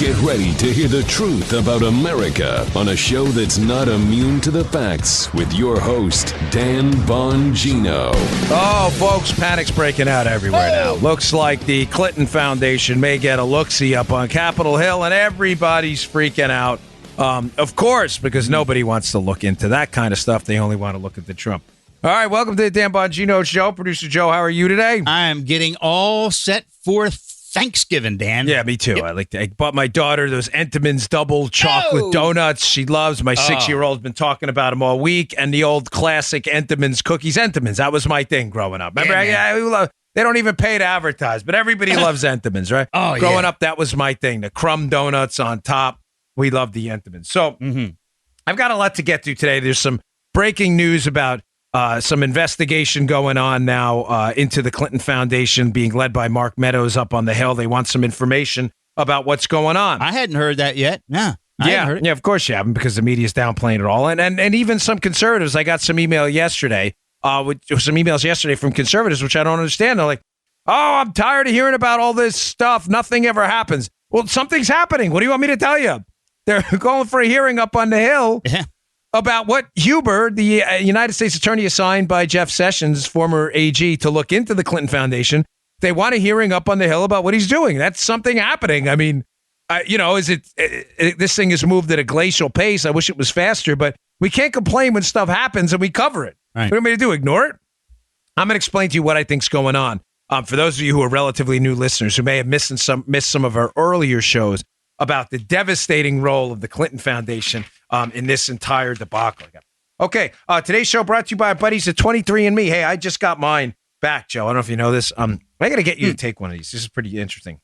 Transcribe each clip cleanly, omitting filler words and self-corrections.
Get ready to hear the truth about America on a show that's not immune to the facts with your host, Dan Bongino. Oh, folks, panic's breaking out everywhere now. Looks like the Clinton Foundation may get a look-see up on Capitol Hill, and everybody's freaking out. Of course, because nobody wants to look into that kind of stuff. They only want to look at the Trump. All right, welcome to the Dan Bongino Show. Producer Joe, how are you today? I am getting all set for Thanksgiving, Dan. Yeah, me too. Yep. I bought my daughter those Entenmann's double chocolate donuts she loves. My 6-year-old's been talking about them all week. And the old classic Entenmann's cookies. Entenmann's, that was my thing growing up. Remember, they don't even pay to advertise, but everybody loves Entenmann's, right? Growing up, that was my thing. The crumb donuts on top. We love the Entenmann's. So I've got a lot to get to today. There's some breaking news about some investigation going on now into the Clinton Foundation being led by Mark Meadows up on the Hill. They want some information about what's going on. I hadn't heard that yet. I hadn't heard it. Yeah, of course you haven't, because the media's downplaying it all. And even some conservatives, I got some emails yesterday from conservatives, which I don't understand. They're like, oh, I'm tired of hearing about all this stuff. Nothing ever happens. Well, something's happening. What do you want me to tell you? They're going for a hearing up on the Hill. Yeah. About what Huber, the United States attorney assigned by Jeff Sessions, former AG, to look into the Clinton Foundation. They want a hearing up on the Hill about what he's doing. That's something happening. I mean, this thing has moved at a glacial pace. I wish it was faster, but we can't complain when stuff happens and we cover it. Right. What do you want me to do? Ignore it? I'm going to explain to you what I think's going on. For those of you who are relatively new listeners who may have missed some of our earlier shows about the devastating role of the Clinton Foundation in this entire debacle. Okay, today's show brought to you by our buddies at 23andMe. Hey, I just got mine back, Joe. I don't know if you know this. I got to get you to take one of these. This is pretty interesting.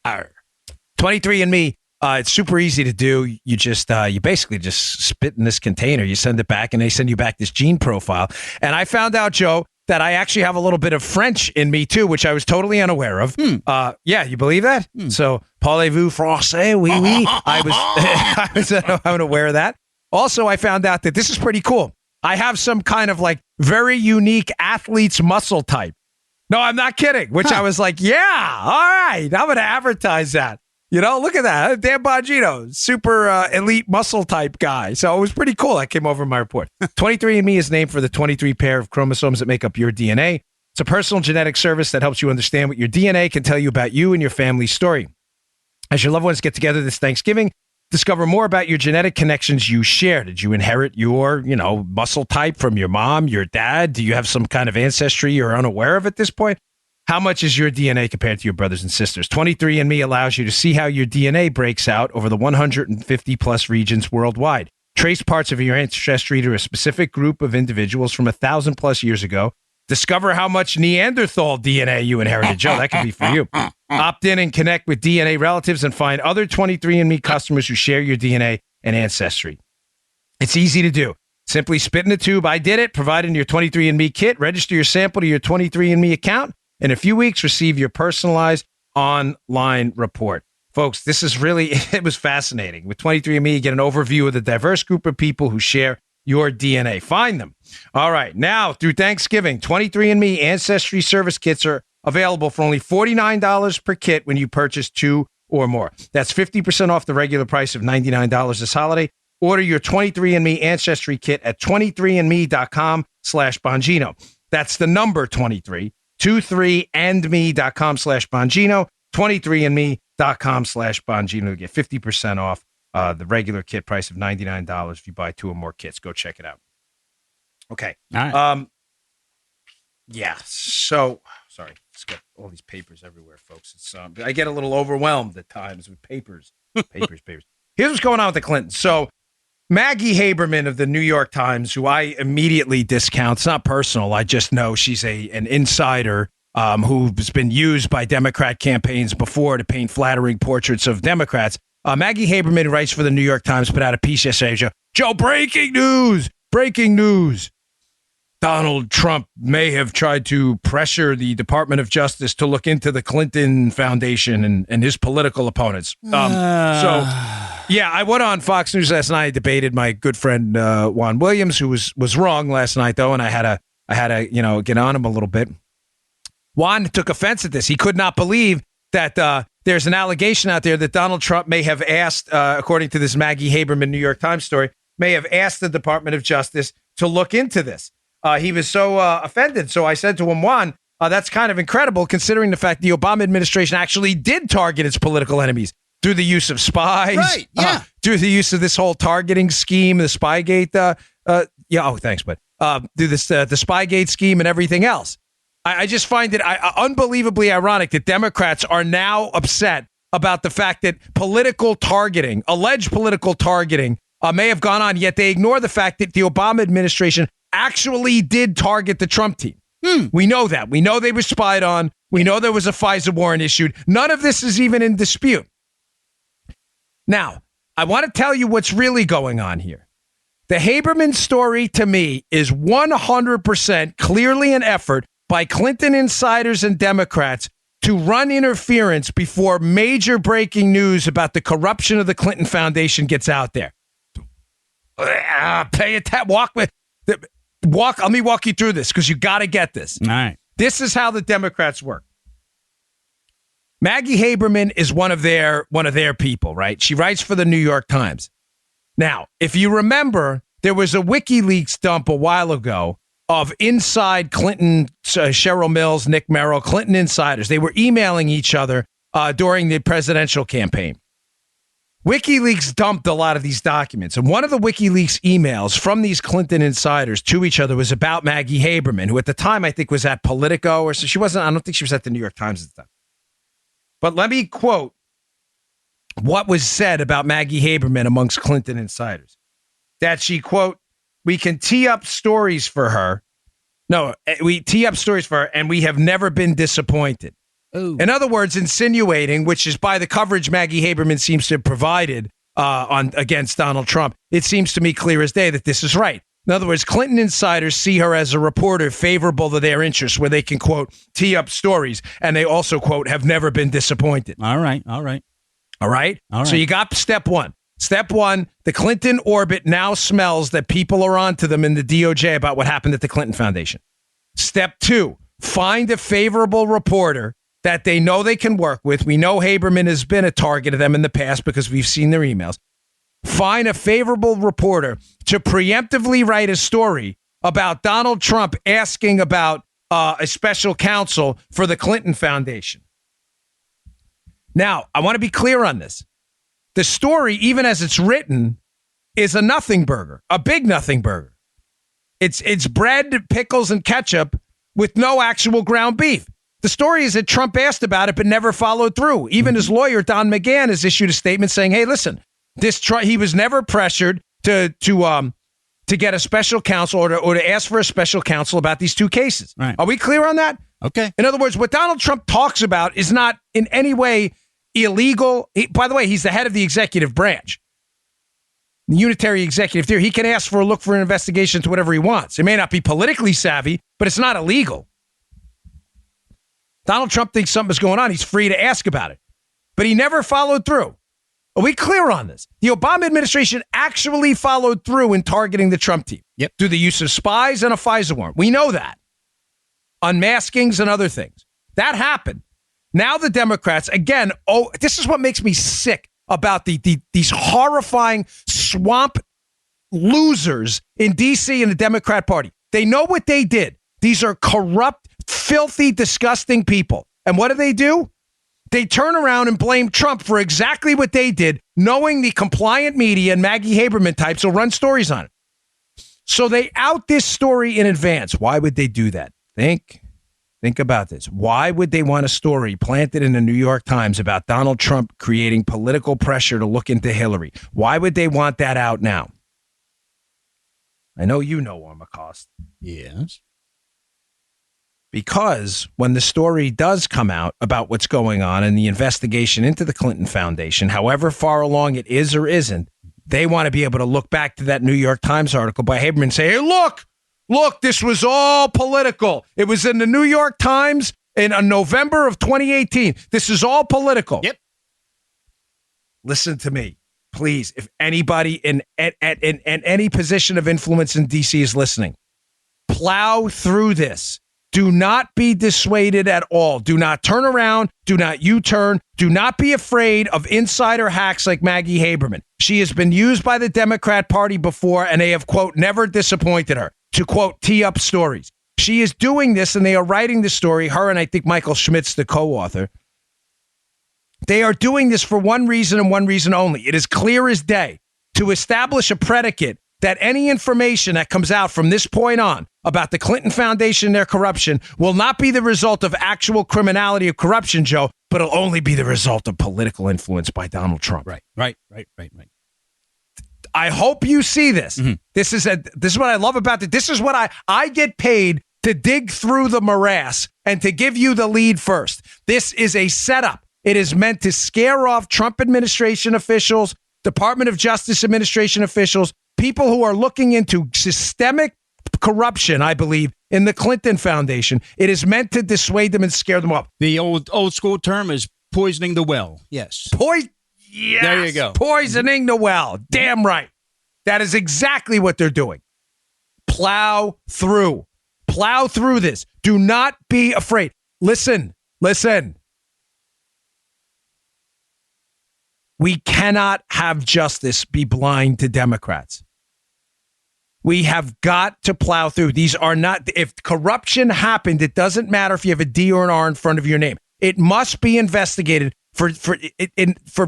23andMe, it's super easy to do. You just you basically just spit in this container. You send it back, and they send you back this gene profile. And I found out, Joe, that I actually have a little bit of French in me, too, which I was totally unaware of. Yeah, you believe that? So, parlez-vous français? Oui, oui. I was unaware of that. Also, I found out that this is pretty cool. I have some kind of like very unique athlete's muscle type. No, I'm not kidding, which I was like, yeah, all right, I'm going to advertise that. You know, look at that. Dan Bongino, super elite muscle type guy. So it was pretty cool. That came over in my report. 23andMe is named for the 23 pair of chromosomes that make up your DNA. It's a personal genetic service that helps you understand what your DNA can tell you about you and your family's story. As your loved ones get together this Thanksgiving, discover more about your genetic connections you share. Did you inherit your, muscle type from your mom, your dad? Do you have some kind of ancestry you're unaware of at this point? How much is your DNA compared to your brothers and sisters? 23andMe allows you to see how your DNA breaks out over the 150 plus regions worldwide. Trace parts of your ancestry to a specific group of individuals from 1,000 plus years ago. Discover how much Neanderthal DNA you inherited. Joe, that could be for you. Opt in and connect with DNA relatives and find other 23andMe customers who share your DNA and ancestry. It's easy to do. Simply spit in a tube. I did it. Provide in your 23andMe kit. Register your sample to your 23andMe account. In a few weeks, receive your personalized online report. Folks, this is really, it was fascinating. With 23andMe, you get an overview of the diverse group of people who share your DNA. Find them. All right. Now, through Thanksgiving, 23andMe Ancestry Service Kits are available for only $49 per kit when you purchase 2 or more. That's 50% off the regular price of $99 this holiday. Order your 23andMe Ancestry Kit at 23andme.com/Bongino. That's the number 23andme.com/Bongino, 23andme.com/Bongino to get 50% off the regular kit price of $99 if you buy 2 or more kits. Go check it out. Okay. All right. Yeah. So, sorry. It's got all these papers everywhere, folks. It's I get a little overwhelmed at times with papers. Papers. Here's what's going on with the Clintons. So, Maggie Haberman of the New York Times, who I immediately discount. It's not personal. I just know she's an insider who's been used by Democrat campaigns before to paint flattering portraits of Democrats. Maggie Haberman, who writes for the New York Times, put out a piece yesterday. Joe, breaking news! Donald Trump may have tried to pressure the Department of Justice to look into the Clinton Foundation and his political opponents. I went on Fox News last night. I debated my good friend Juan Williams, who was wrong last night, though, and I had to get on him a little bit. Juan took offense at this. He could not believe that there's an allegation out there that Donald Trump may have asked, according to this Maggie Haberman New York Times story, may have asked the Department of Justice to look into this. He was so offended. So I said to him, Juan, that's kind of incredible considering the fact the Obama administration actually did target its political enemies through the use of spies. Right, yeah. Through the use of this whole targeting scheme, the Spygate. Thanks, bud. Do this, the Spygate scheme and everything else. I just find it unbelievably ironic that Democrats are now upset about the fact that political targeting, alleged political targeting, may have gone on, yet they ignore the fact that the Obama administration actually did target the Trump team. We know that. We know they were spied on. We know there was a FISA warrant issued. None of this is even in dispute. Now, I want to tell you what's really going on here. The Haberman story, to me, is 100% clearly an effort by Clinton insiders and Democrats to run interference before major breaking news about the corruption of the Clinton Foundation gets out there. Let me walk you through this because you got to get this. All right. This is how the Democrats work. Maggie Haberman is one of their people, right? She writes for the New York Times. Now, if you remember, there was a WikiLeaks dump a while ago of inside Clinton, Cheryl Mills, Nick Merrill, Clinton insiders. They were emailing each other during the presidential campaign. WikiLeaks dumped a lot of these documents. And one of the WikiLeaks emails from these Clinton insiders to each other was about Maggie Haberman, who at the time I think was at Politico, or so she wasn't. I don't think she was at the New York Times at the time. But let me quote what was said about Maggie Haberman amongst Clinton insiders. That she, quote, we can tee up stories for her. No, we tee up stories for her, and we have never been disappointed. Ooh. In other words, insinuating, which is by the coverage Maggie Haberman seems to have provided against Donald Trump, it seems to me clear as day that this is right. In other words, Clinton insiders see her as a reporter favorable to their interests, where they can, quote, tee up stories, and they also, quote, have never been disappointed. All right. So you got step one. Step one, the Clinton orbit now smells that people are onto them in the DOJ about what happened at the Clinton Foundation. Step two, find a favorable reporter that they know they can work with. We know Haberman has been a target of them in the past because we've seen their emails. Find a favorable reporter to preemptively write a story about Donald Trump asking about a special counsel for the Clinton Foundation. Now, I want to be clear on this. The story, even as it's written, is a nothing burger, a big nothing burger. It's bread, pickles, and ketchup with no actual ground beef. The story is that Trump asked about it but never followed through. Even his lawyer, Don McGahn, has issued a statement saying, hey, listen, he was never pressured to get a special counsel or to ask for a special counsel about these two cases. Right. Are we clear on that? Okay. In other words, what Donald Trump talks about is not in any way illegal. By the way, he's the head of the executive branch, the unitary executive theory. He can ask for a look for an investigation into whatever he wants. It may not be politically savvy, but it's not illegal. Donald Trump thinks something's going on. He's free to ask about it, but he never followed through. Are we clear on this? The Obama administration actually followed through in targeting the Trump team through the use of spies and a FISA warrant. We know that. Unmaskings and other things. That happened. Now the Democrats, again, this is what makes me sick about these horrifying swamp losers in D.C. and the Democrat Party. They know what they did. These are corrupt, filthy, disgusting people. And what do? They turn around and blame Trump for exactly what they did, knowing the compliant media and Maggie Haberman types will run stories on it. So they out this story in advance. Why would they do that? Think about this. Why would they want a story planted in the New York Times about Donald Trump creating political pressure to look into Hillary? Why would they want that out now? I know you know, Armacost. Yes. Because when the story does come out about what's going on in the investigation into the Clinton Foundation, however far along it is or isn't, they want to be able to look back to that New York Times article by Haberman and say, hey, look, this was all political. It was in the New York Times in November of 2018. This is all political. Yep. Listen to me, please. If anybody in any position of influence in D.C. is listening, plow through this. Do not be dissuaded at all. Do not turn around. Do not U-turn. Do not be afraid of insider hacks like Maggie Haberman. She has been used by the Democrat Party before, and they have, quote, never disappointed her to, quote, tee up stories. She is doing this, and they are writing the story, her and I think Michael Schmidt's the co-author. They are doing this for one reason and one reason only. It is clear as day to establish a predicate that any information that comes out from this point on about the Clinton Foundation and their corruption will not be the result of actual criminality or corruption, Joe, but it'll only be the result of political influence by Donald Trump. Right. I hope you see this. Mm-hmm. This is what I love about it. This is what I get paid to dig through the morass and to give you the lead first. This is a setup. It is meant to scare off Trump administration officials, Department of Justice administration officials, people who are looking into systemic corruption, I believe, in the Clinton Foundation. It is meant to dissuade them and scare them off. The old school term is poisoning the well. Yes. Yes. There you go. Poisoning the well. Damn right. That is exactly what they're doing. Plow through. Plow through this. Do not be afraid. Listen. We cannot have justice be blind to Democrats. We have got to plow through. These are not, if corruption happened, it doesn't matter if you have a D or an R in front of your name. It must be investigated for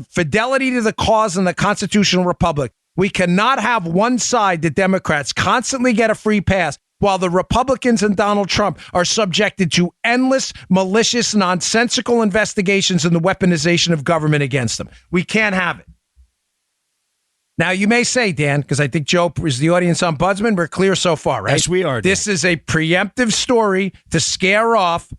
fidelity to the cause and the constitutional republic. We cannot have one side, the Democrats, constantly get a free pass while the Republicans and Donald Trump are subjected to endless, malicious, nonsensical investigations and the weaponization of government against them. We can't have it. Now, you may say, Dan, because I think Joe is the audience ombudsman, we're clear so far, right? Yes, we are. Dan. This is a preemptive story to scare off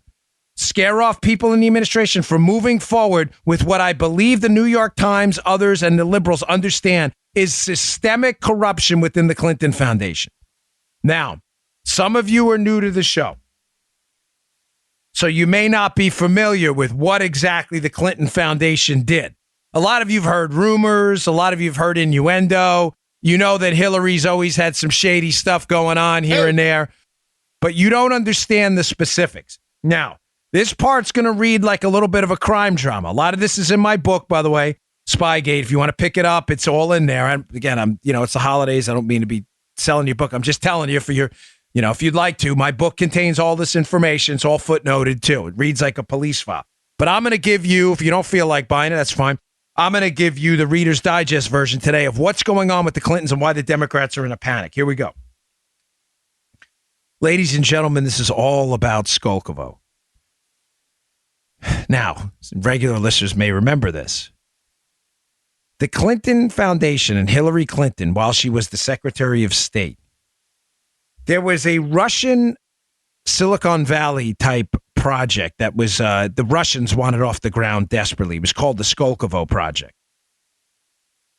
people in the administration from moving forward with what I believe the New York Times, others, and the liberals understand is systemic corruption within the Clinton Foundation. Now, some of you are new to the show, so you may not be familiar with what exactly the Clinton Foundation did. A lot of you've heard rumors. A lot of you've heard innuendo. You know that Hillary's always had some shady stuff going on here and there, but you don't understand the specifics. Now, this part's going to read like a little bit of a crime drama. A lot of this is in my book, by the way, Spygate. If you want to pick it up, it's all in there. And again, it's the holidays. I don't mean to be selling your book. I'm just telling you for your, if you'd like to, my book contains all this information. It's all footnoted too. It reads like a police file. But I'm going to give you, if you don't feel like buying it, that's fine. I'm going to give you the Reader's Digest version today of what's going on with the Clintons and why the Democrats are in a panic. Here we go. Ladies and gentlemen, this is all about Skolkovo. Now, regular listeners may remember this. The Clinton Foundation and Hillary Clinton, while she was the Secretary of State, there was a Russian Silicon Valley type project that was the Russians wanted off the ground desperately. It was called the Skolkovo Project.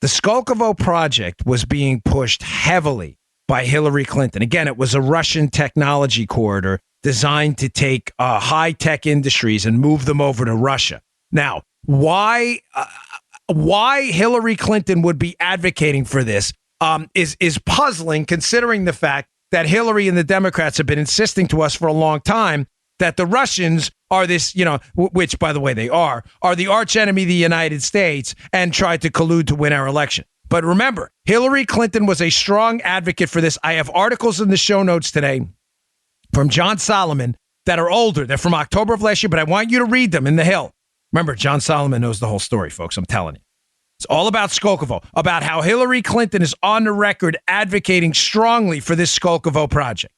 The Skolkovo Project was being pushed heavily by Hillary Clinton. Again, it was a Russian technology corridor designed to take high-tech industries and move them over to Russia. Now, why Hillary Clinton would be advocating for this is puzzling, considering the fact that Hillary and the Democrats have been insisting to us for a long time that the Russians are this, which, by the way, they are the arch enemy of the United States and tried to collude to win our election. But remember, Hillary Clinton was a strong advocate for this. I have articles in the show notes today from John Solomon that are older. They're from October of last year, but I want you to read them in the Hill. Remember, John Solomon knows the whole story, folks. I'm telling you. It's all about Skolkovo, about how Hillary Clinton is on the record advocating strongly for this Skolkovo project.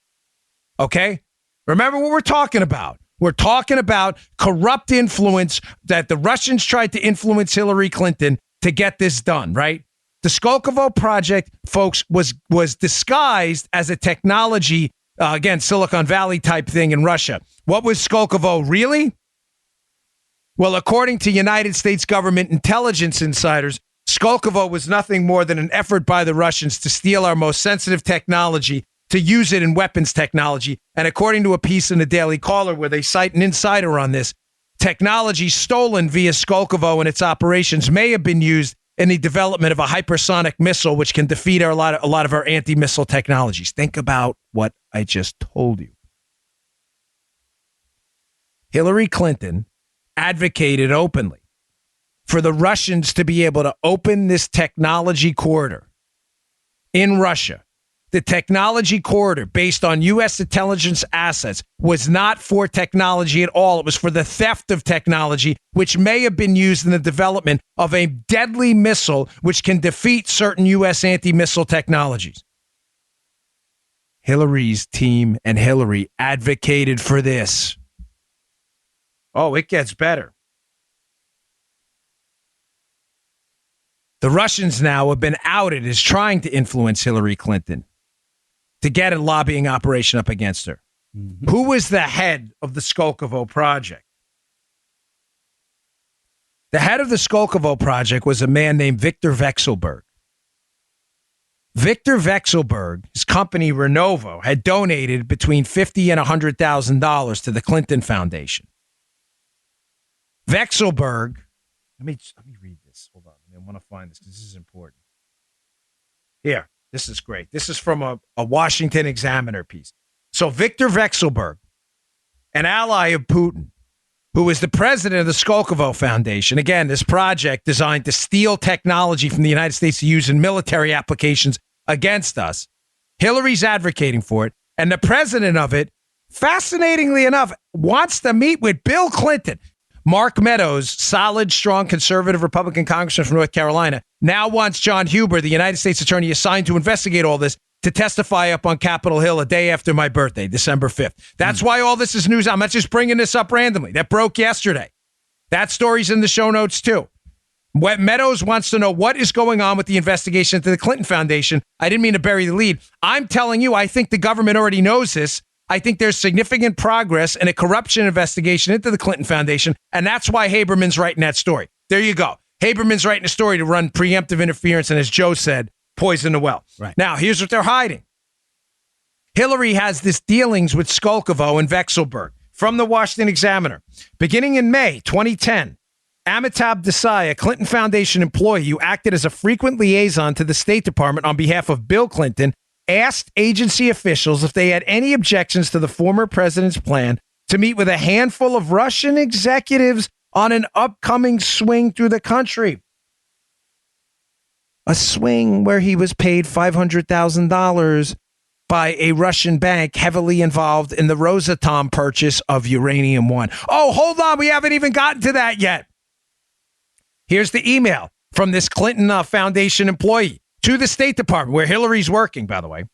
Okay? Remember what we're talking about. We're talking about corrupt influence that the Russians tried to influence Hillary Clinton to get this done, right? The Skolkovo project, folks, was disguised as a technology, again, Silicon Valley type thing in Russia. What was Skolkovo really? Well, according to United States government intelligence insiders, Skolkovo was nothing more than an effort by the Russians to steal our most sensitive technology, to use it in weapons technology. And according to a piece in the Daily Caller where they cite an insider on this, technology stolen via Skolkovo and its operations may have been used in the development of a hypersonic missile, which can defeat a lot of our anti-missile technologies. Think about what I just told you. Hillary Clinton advocated openly for the Russians to be able to open this technology corridor in Russia. The technology corridor based on U.S. intelligence assets was not for technology at all. It was for the theft of technology, which may have been used in the development of a deadly missile which can defeat certain U.S. anti-missile technologies. Hillary's team and Hillary advocated for this. Oh, it gets better. The Russians now have been outed as trying to influence Hillary Clinton to get a lobbying operation up against her. Mm-hmm. Who was the head of the Skolkovo project? The head of the Skolkovo project was a man named Victor Vekselberg. Victor Vekselberg, his company Renovo, had donated between $50,000 and $100,000 to the Clinton Foundation. Vekselberg, let me read this. Hold on. I want to find this because this is important. Here. This is great. This is from a Washington Examiner piece. So Victor Vekselberg, an ally of Putin, who was the president of the Skolkovo Foundation. Again, this project designed to steal technology from the United States to use in military applications against us. Hillary's advocating for it. And the president of it, fascinatingly enough, wants to meet with Bill Clinton. Mark Meadows, solid, strong, conservative Republican congressman from North Carolina, now wants John Huber, the United States attorney assigned to investigate all this, to testify up on Capitol Hill a day after my birthday, December 5th. That's why all this is news. I'm not just bringing this up randomly. That broke yesterday. That story's in the show notes, too. Meadows wants to know what is going on with the investigation into the Clinton Foundation. I didn't mean to bury the lead. I'm telling you, I think the government already knows this. I think there's significant progress in a corruption investigation into the Clinton Foundation, and that's why Haberman's writing that story. There you go. Haberman's writing a story to run preemptive interference, and as Joe said, poison the well. Right. Now, here's what they're hiding. Hillary has this dealings with Skolkovo and Vekselberg from the Washington Examiner. Beginning in May 2010, Amitabh Desai, a Clinton Foundation employee who acted as a frequent liaison to the State Department on behalf of Bill Clinton, asked agency officials if they had any objections to the former president's plan to meet with a handful of Russian executives on an upcoming swing through the country. A swing where he was paid $500,000 by a Russian bank heavily involved in the Rosatom purchase of Uranium One. Oh, hold on. We haven't even gotten to that yet. Here's the email from this Clinton Foundation employee to the State Department, where Hillary's working, by the way.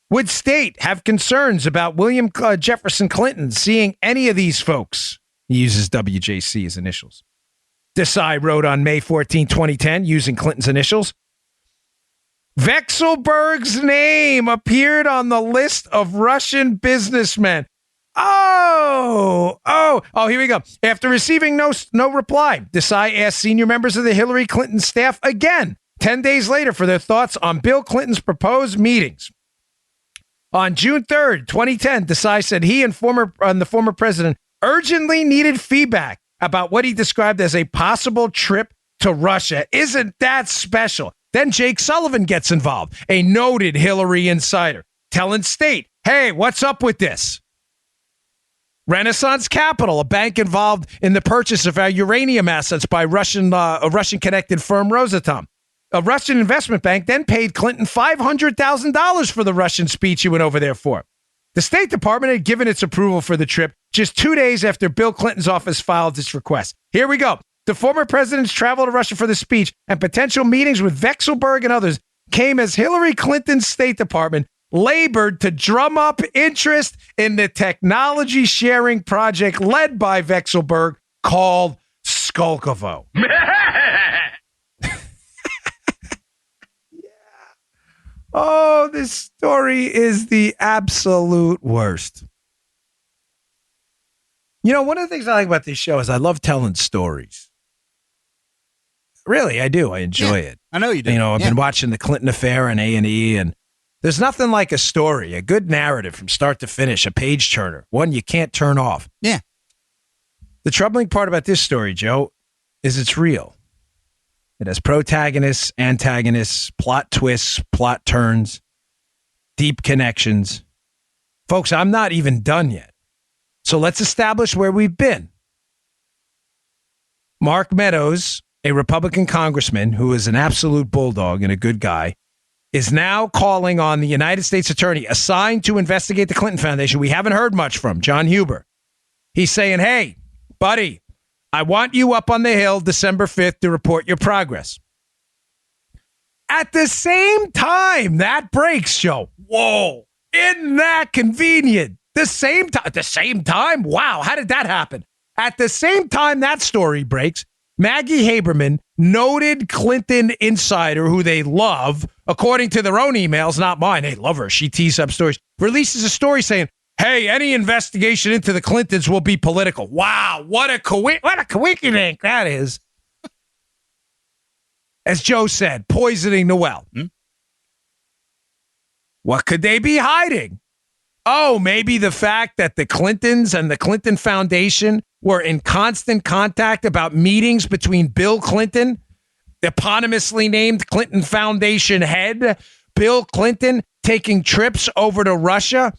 Would State have concerns about William Jefferson Clinton seeing any of these folks? He uses WJC as initials. Desai wrote on May 14, 2010, using Clinton's initials. Vekselberg's name appeared on the list of Russian businessmen. Oh, here we go. After receiving no reply, Desai asked senior members of the Hillary Clinton staff again 10 days later for their thoughts on Bill Clinton's proposed meetings. On June 3rd, 2010, Desai said he and the former president urgently needed feedback about what he described as a possible trip to Russia. Isn't that special? Then Jake Sullivan gets involved, a noted Hillary insider, telling State, hey, what's up with this? Renaissance Capital, a bank involved in the purchase of our uranium assets by a Russian-connected firm Rosatom. A Russian investment bank then paid Clinton $500,000 for the Russian speech he went over there for. The State Department had given its approval for the trip just 2 days after Bill Clinton's office filed its request. Here we go. The former president's travel to Russia for the speech and potential meetings with Vekselberg and others came as Hillary Clinton's State Department labored to drum up interest in the technology sharing project led by Vekselberg called Skolkovo. Oh, this story is the absolute worst. You know, one of the things I like about this show is I love telling stories. Really, I do. I enjoy it. I know you do. You know, I've been watching the Clinton Affair on A&E, and there's nothing like a story, a good narrative from start to finish, a page turner, one you can't turn off. Yeah. The troubling part about this story, Joe, is it's real. It has protagonists, antagonists, plot twists, plot turns, deep connections. Folks, I'm not even done yet. So let's establish where we've been. Mark Meadows, a Republican congressman who is an absolute bulldog and a good guy, is now calling on the United States attorney assigned to investigate the Clinton Foundation. We haven't heard much from John Huber. He's saying, hey, buddy, I want you up on the Hill December 5th to report your progress. At the same time that breaks, Joe. Whoa, isn't that convenient? The same time? Wow, how did that happen? At the same time that story breaks, Maggie Haberman, noted Clinton insider who they love, according to their own emails, not mine. They love her. She tees up stories. Releases a story saying, hey, any investigation into the Clintons will be political. Wow, what a coincidence that is. As Joe said, poisoning the well. What could they be hiding? Oh, maybe the fact that the Clintons and the Clinton Foundation were in constant contact about meetings between Bill Clinton, the eponymously named Clinton Foundation head, Bill Clinton, taking trips over to Russia,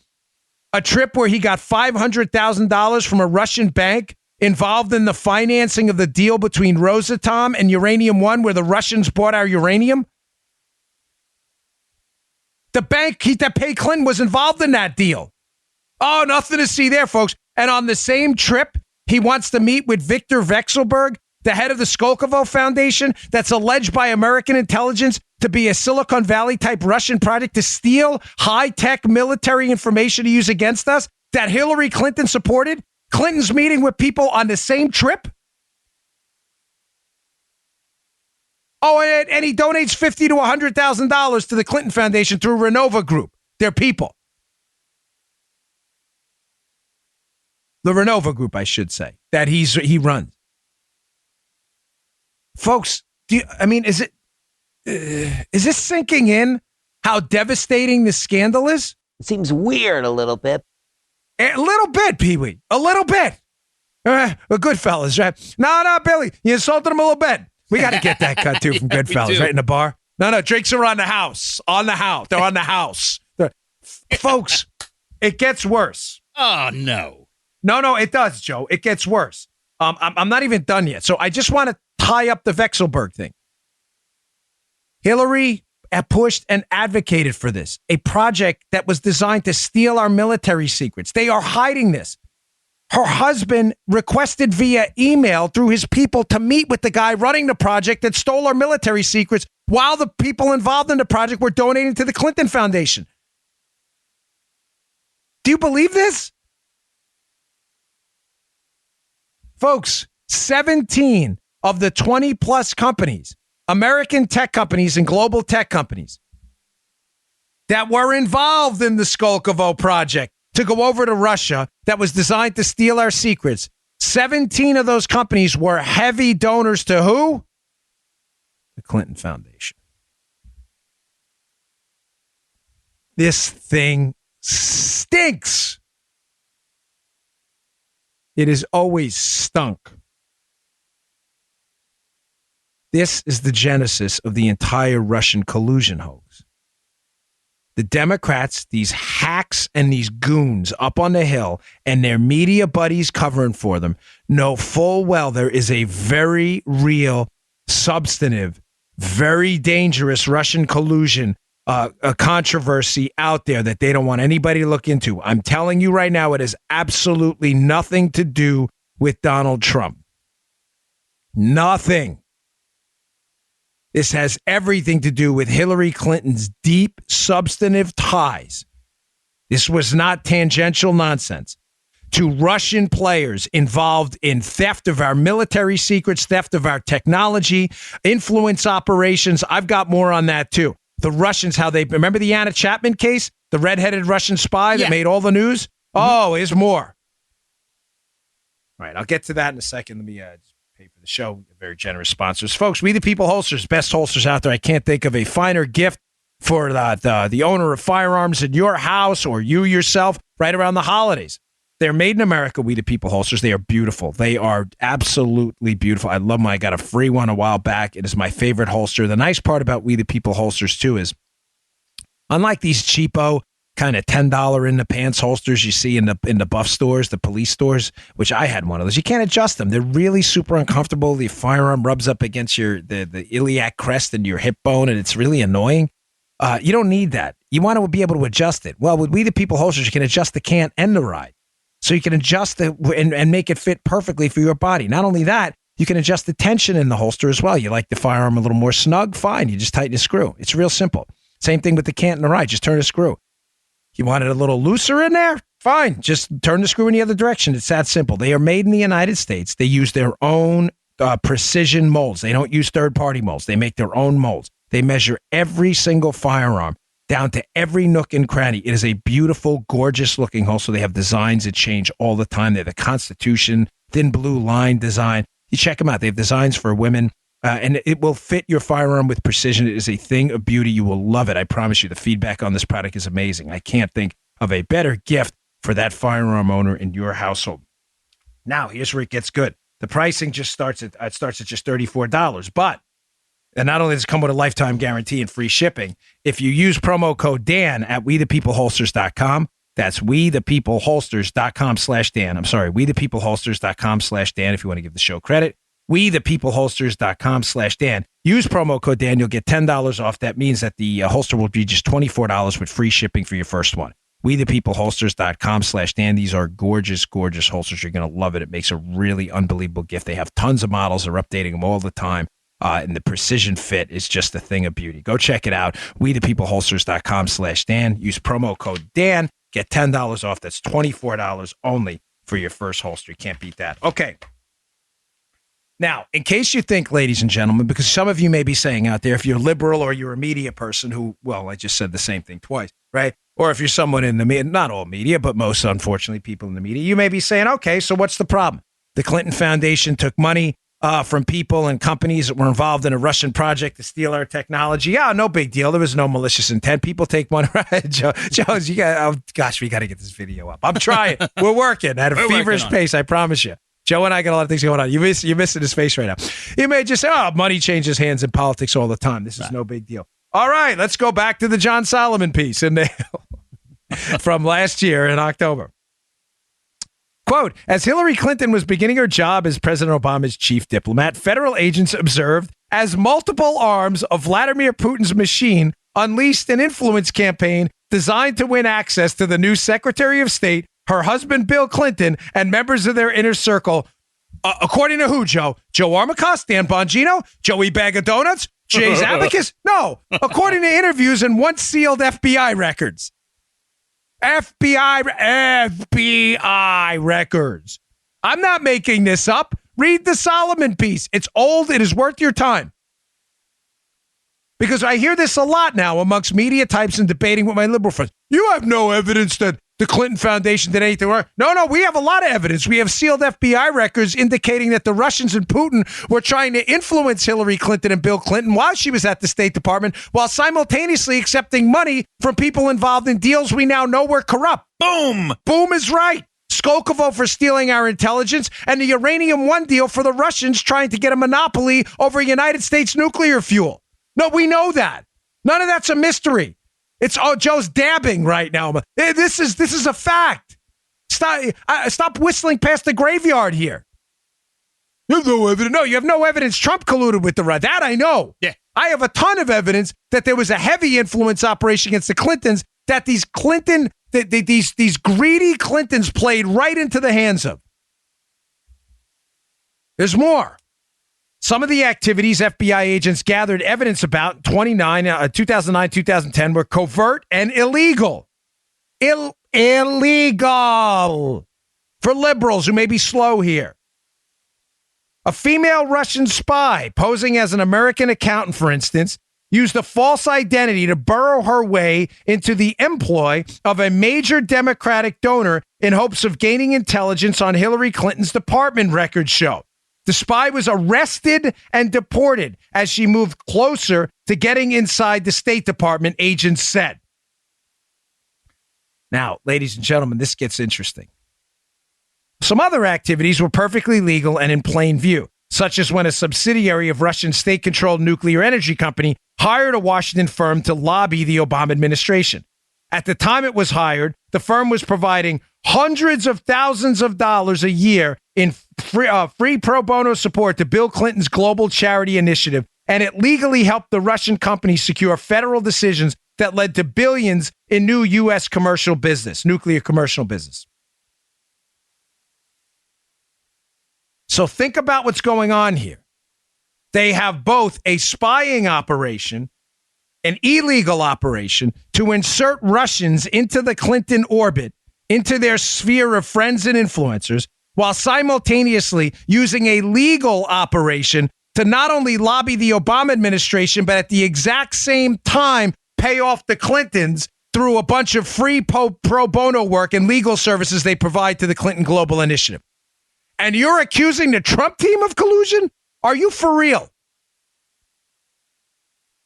a trip where he got $500,000 from a Russian bank involved in the financing of the deal between Rosatom and Uranium One, where the Russians bought our uranium. The bank that paid Clinton was involved in that deal. Oh, nothing to see there, folks. And on the same trip, he wants to meet with Victor Vekselberg, the head of the Skolkovo Foundation, that's alleged by American intelligence to be a Silicon Valley-type Russian project to steal high-tech military information to use against us, that Hillary Clinton supported. Clinton's meeting with people on the same trip. Oh, and he donates $50,000 to $100,000 to the Clinton Foundation through Renova Group, their people. The Renova Group, I should say, that he runs. Folks, is this sinking in how devastating this scandal is? It seems weird a little bit. A little bit, Pee-wee. A little bit. We're good fellas, right? No, Billy, you insulted him a little bit. We got to get that cut, too, from Goodfellas, right in the bar. No, drinks are on the house. On the house. They're on the house. Folks, it gets worse. Oh, no. No, it does, Joe. It gets worse. I'm not even done yet. So I just want to tie up the Vekselberg thing. Hillary pushed and advocated for this, a project that was designed to steal our military secrets. They are hiding this. Her husband requested via email through his people to meet with the guy running the project that stole our military secrets while the people involved in the project were donating to the Clinton Foundation. Do you believe this? Folks, 17 of the 20 plus companies, American tech companies and global tech companies that were involved in the Skolkovo project to go over to Russia that was designed to steal our secrets. 17 of those companies were heavy donors to who? The Clinton Foundation. This thing stinks. It has always stunk. This is the genesis of the entire Russian collusion hoax. The Democrats, these hacks and these goons up on the Hill and their media buddies covering for them know full well there is a very real, substantive, very dangerous Russian collusion a controversy out there that they don't want anybody to look into. I'm telling you right now, it has absolutely nothing to do with Donald Trump. Nothing. This has everything to do with Hillary Clinton's deep, substantive ties. This was not tangential nonsense. To Russian players involved in theft of our military secrets, theft of our technology, influence operations. I've got more on that too. The Russians, how they, remember the Anna Chapman case? The redheaded Russian spy that made all the news? Oh, there's more. All right, I'll get to that in a second. Let me just pay for the show. Very generous sponsors. Folks, We the People holsters, best holsters out there. I can't think of a finer gift for the owner of firearms in your house or you yourself right around the holidays. They're made in America, We the People holsters. They are beautiful. They are absolutely beautiful. I love them. I got a free one a while back. It is my favorite holster. The nice part about We the People holsters, too, is unlike these cheapo kind of $10 in the pants holsters you see in the buff stores, the police stores, which I had one of those. You can't adjust them. They're really super uncomfortable. The firearm rubs up against the iliac crest and your hip bone, and it's really annoying. You don't need that. You want to be able to adjust it. Well, with We the People holsters, you can adjust the cant and the ride. So you can adjust it and make it fit perfectly for your body. Not only that, you can adjust the tension in the holster as well. You like the firearm a little more snug? Fine. You just tighten a screw. It's real simple. Same thing with the cant and the ride. Just turn a screw. You want it a little looser in there? Fine. Just turn the screw in the other direction. It's that simple. They are made in the United States. They use their own precision molds. They don't use third-party molds. They make their own molds. They measure every single firearm down to every nook and cranny. It is a beautiful, gorgeous-looking holster. They have designs that change all the time. They have the Constitution, thin blue line design. You check them out. They have designs for women, and it will fit your firearm with precision. It is a thing of beauty. You will love it. I promise you. The feedback on this product is amazing. I can't think of a better gift for that firearm owner in your household. Now, here's where it gets good. The pricing just starts at just $34, but and not only does it come with a lifetime guarantee and free shipping, if you use promo code Dan at WeThePeopleHolsters.com, that's WeThePeopleHolsters.com/Dan. I'm sorry, WeThePeopleHolsters.com/Dan if you want to give the show credit. WeThePeopleHolsters.com/Dan. Use promo code Dan. You'll get $10 off. That means that the holster will be just $24 with free shipping for your first one. WeThePeopleHolsters.com/Dan. These are gorgeous, gorgeous holsters. You're going to love it. It makes a really unbelievable gift. They have tons of models. They're updating them all the time. And the precision fit is just a thing of beauty. Go check it out. WeThePeopleHolsters.com/Dan. Use promo code Dan. Get $10 off. That's $24 only for your first holster. You can't beat that. Okay. Now, in case you think, ladies and gentlemen, because some of you may be saying out there, if you're liberal or you're a media person who, well, I just said the same thing twice, right? Or if you're someone in the media, not all media, but most, unfortunately, people in the media, you may be saying, okay, so what's the problem? The Clinton Foundation took money from people and companies that were involved in a Russian project to steal our technology. Yeah, no big deal. There was no malicious intent. People take money. Right? Jones, you got. Oh gosh, we got to get this video up. I'm trying. We're working at a feverish pace. I promise you. Joe and I got a lot of things going on. You're missing his face right now. You may just say, "Oh, money changes hands in politics all the time. This is no big deal." All right, let's go back to the John Solomon piece in there from last year in October. Quote, as Hillary Clinton was beginning her job as President Obama's chief diplomat, federal agents observed as multiple arms of Vladimir Putin's machine unleashed an influence campaign designed to win access to the new Secretary of State, her husband, Bill Clinton, and members of their inner circle. According to who, Joe? Joe Armacost, Dan Bongino, Joey Bag of Donuts, Jay's Abacus? No, according to interviews and once sealed FBI records. FBI records. I'm not making this up. Read the Solomon piece. It's old. It is worth your time. Because I hear this a lot now amongst media types and debating with my liberal friends. You have no evidence that the Clinton Foundation did anything wrong. No, we have a lot of evidence. We have sealed FBI records indicating that the Russians and Putin were trying to influence Hillary Clinton and Bill Clinton while she was at the State Department, while simultaneously accepting money from people involved in deals we now know were corrupt. Boom! Boom is right. Skolkovo for stealing our intelligence, and the Uranium One deal for the Russians trying to get a monopoly over United States nuclear fuel. No, we know that. None of that's a mystery. It's Joe's dabbing right now. This is a fact. Stop whistling past the graveyard here. You have no evidence. No, you have no evidence. Trump colluded with the right. That I know. Yeah, I have a ton of evidence that there was a heavy influence operation against the Clintons. That these these greedy Clintons played right into the hands of. There's more. Some of the activities FBI agents gathered evidence about in 2009, 2010 were covert and illegal. Illegal for liberals who may be slow here. A female Russian spy posing as an American accountant, for instance, used a false identity to burrow her way into the employ of a major Democratic donor in hopes of gaining intelligence on Hillary Clinton's department records show. The spy was arrested and deported as she moved closer to getting inside the State Department, agents said. Now, ladies and gentlemen, this gets interesting. Some other activities were perfectly legal and in plain view, such as when a subsidiary of Russian state-controlled nuclear energy company hired a Washington firm to lobby the Obama administration. At the time it was hired, the firm was providing hundreds of thousands of dollars a year in free pro bono support to Bill Clinton's global charity initiative, and it legally helped the Russian company secure federal decisions that led to billions in new U.S. commercial business, nuclear commercial business. So think about what's going on here. They have both a spying operation, an illegal operation to insert Russians into the Clinton orbit, into their sphere of friends and influencers, while simultaneously using a legal operation to not only lobby the Obama administration, but at the exact same time pay off the Clintons through a bunch of free pro bono work and legal services they provide to the Clinton Global Initiative. And you're accusing the Trump team of collusion? Are you for real?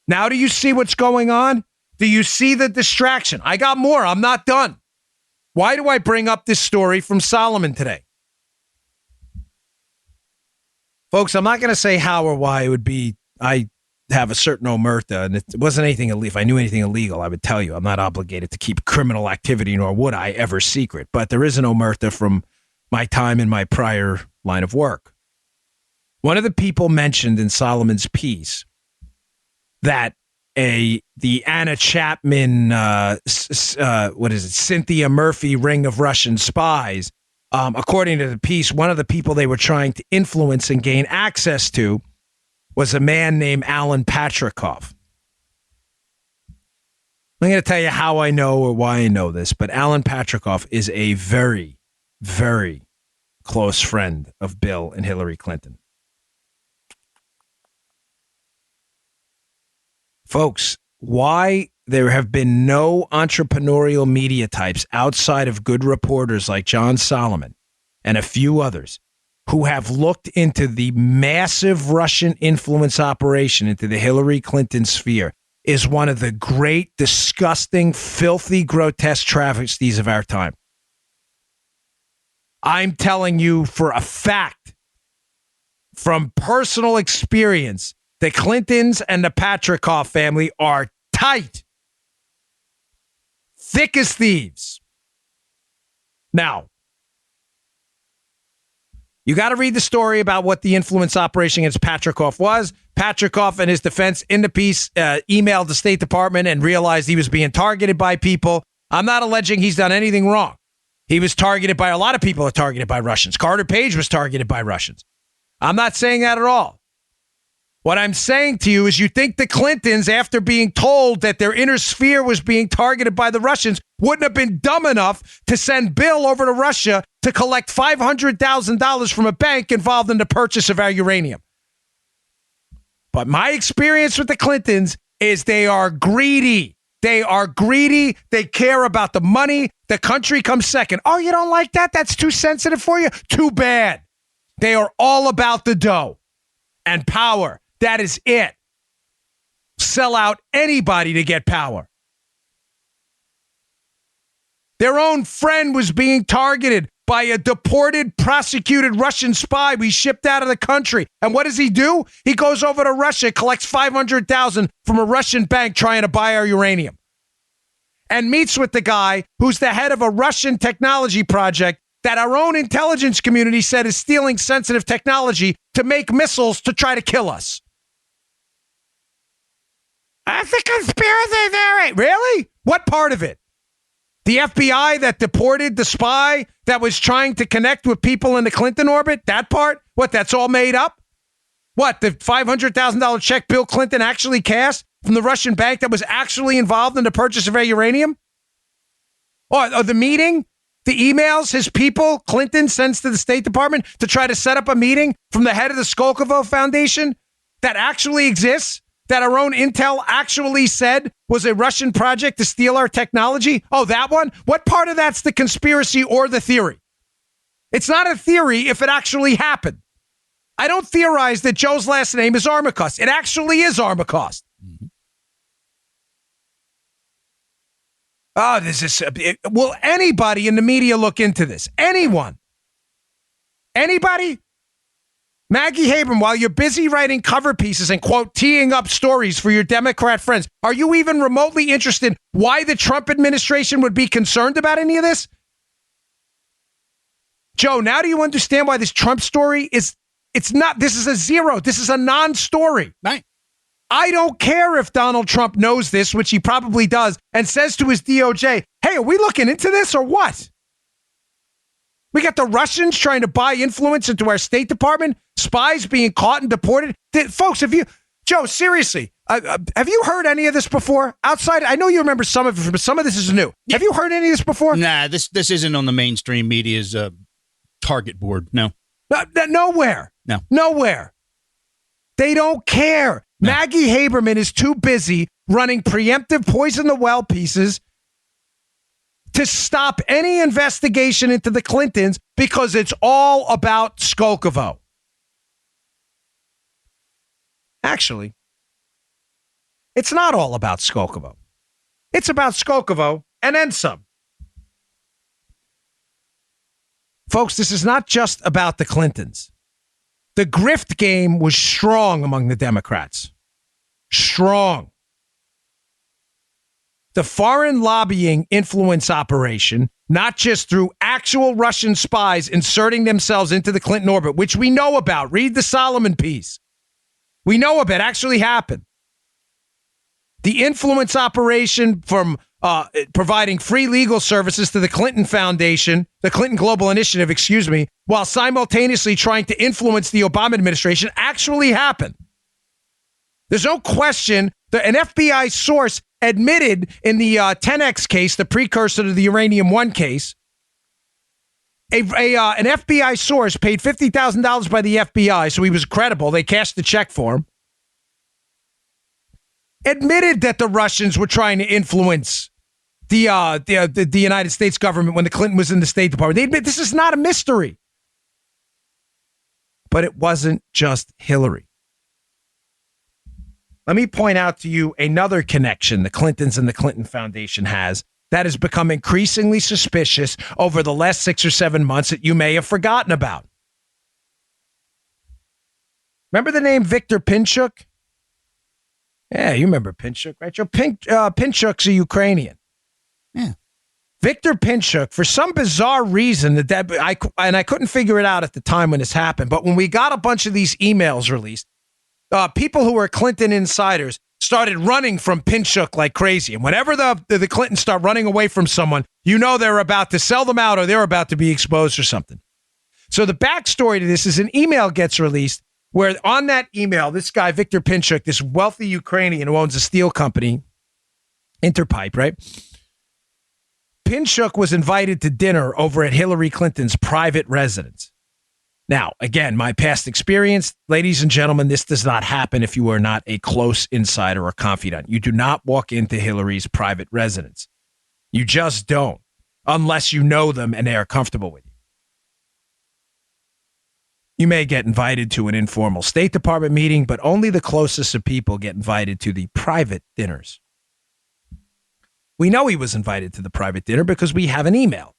Now do you see what's going on? Do you see the distraction? I got more. I'm not done. Why do I bring up this story from Solomon today? Folks, I'm not going to say how or why it would be. I have a certain omerta, and it wasn't anything illegal. If I knew anything illegal, I would tell you. I'm not obligated to keep criminal activity, nor would I ever secret. But there is an omerta from my time in my prior line of work. One of the people mentioned in Solomon's piece that the Anna Chapman, Cynthia Murphy ring of Russian spies, according to the piece, one of the people they were trying to influence and gain access to was a man named Alan Patrikoff. I'm going to tell you how I know or why I know this, but Alan Patrikoff is a very, very close friend of Bill and Hillary Clinton. Folks, why there have been no entrepreneurial media types outside of good reporters like John Solomon and a few others who have looked into the massive Russian influence operation into the Hillary Clinton sphere is one of the great, disgusting, filthy, grotesque travesties of our time. I'm telling you for a fact, from personal experience, the Clintons and the Patrikoff family are tight. Thick as thieves. Now, you got to read the story about what the influence operation against Patrikoff was. Patrikoff and his defense in the piece emailed the State Department and realized he was being targeted by people. I'm not alleging he's done anything wrong. He was targeted by a lot of people are targeted by Russians. Carter Page was targeted by Russians. I'm not saying that at all. What I'm saying to you is you think the Clintons, after being told that their inner sphere was being targeted by the Russians, wouldn't have been dumb enough to send Bill over to Russia to collect $500,000 from a bank involved in the purchase of our uranium. But my experience with the Clintons is they are greedy. They are greedy. They care about the money. The country comes second. Oh, you don't like that? That's too sensitive for you? Too bad. They are all about the dough and power. That is it. Sell out anybody to get power. Their own friend was being targeted by a deported, prosecuted Russian spy we shipped out of the country. And what does he do? He goes over to Russia, collects $500,000 from a Russian bank trying to buy our uranium, and meets with the guy who's the head of a Russian technology project that our own intelligence community said is stealing sensitive technology to make missiles to try to kill us. That's a conspiracy theory. Really? What part of it? The FBI that deported the spy that was trying to connect with people in the Clinton orbit? That part? What, that's all made up? What, the $500,000 check Bill Clinton actually cashed from the Russian bank that was actually involved in the purchase of our uranium? Or the meeting? The emails his people, Clinton, sends to the State Department to try to set up a meeting from the head of the Skolkovo Foundation that actually exists? That our own intel actually said was a Russian project to steal our technology? Oh, that one? What part of that's the conspiracy or the theory? It's not a theory if it actually happened. I don't theorize that Joe's last name is Armacost. It actually is Armacost. Mm-hmm. Oh, this is... Will anybody in the media look into this? Anyone? Anybody? Maggie Haberman, while you're busy writing cover pieces and, quote, teeing up stories for your Democrat friends, are you even remotely interested why the Trump administration would be concerned about any of this? Joe, now do you understand why this Trump story this is a zero. This is a non-story. Right. I don't care if Donald Trump knows this, which he probably does, and says to his DOJ, hey, are we looking into this or what? We got the Russians trying to buy influence into our State Department, spies being caught and deported. Folks, Joe, seriously, have you heard any of this before? Outside, I know you remember some of it, but some of this is new. Yeah. Have you heard any of this before? Nah, this isn't on the mainstream media's target board. No. Nowhere. No. Nowhere. They don't care. No. Maggie Haberman is too busy running preemptive poison the well pieces to stop any investigation into the Clintons because it's all about Skolkovo. Actually, it's not all about Skolkovo. It's about Skolkovo and then some. Folks, this is not just about the Clintons. The grift game was strong among the Democrats. Strong. The foreign lobbying influence operation, not just through actual Russian spies inserting themselves into the Clinton orbit, which we know about. Read the Solomon piece. We know about it actually happened. The influence operation from providing free legal services to the Clinton Foundation, the Clinton Global Initiative, while simultaneously trying to influence the Obama administration actually happened. There's no question that an FBI source admitted in the 10X case, the precursor to the Uranium One case, an FBI source paid $50,000 by the FBI, so he was credible. They cashed the check for him. Admitted that the Russians were trying to influence the United States government when the Clinton was in the State Department. They admit this is not a mystery. But it wasn't just Hillary. Let me point out to you another connection the Clintons and the Clinton Foundation has that has become increasingly suspicious over the last 6 or 7 months that you may have forgotten about. Remember the name Victor Pinchuk? Yeah, you remember Pinchuk, right? Joe, Pinchuk's a Ukrainian. Yeah. Victor Pinchuk, for some bizarre reason, I couldn't figure it out at the time when this happened, but when we got a bunch of these emails released, people who were Clinton insiders started running from Pinchuk like crazy. And whenever the Clintons start running away from someone, you know they're about to sell them out or they're about to be exposed or something. So the backstory to this is an email gets released where on that email, this guy, Victor Pinchuk, this wealthy Ukrainian who owns a steel company, Interpipe, right? Pinchuk was invited to dinner over at Hillary Clinton's private residence. Now, again, my past experience, ladies and gentlemen, this does not happen if you are not a close insider or confidant. You do not walk into Hillary's private residence. You just don't, unless you know them and they are comfortable with you. You may get invited to an informal State Department meeting, but only the closest of people get invited to the private dinners. We know he was invited to the private dinner because we have an email.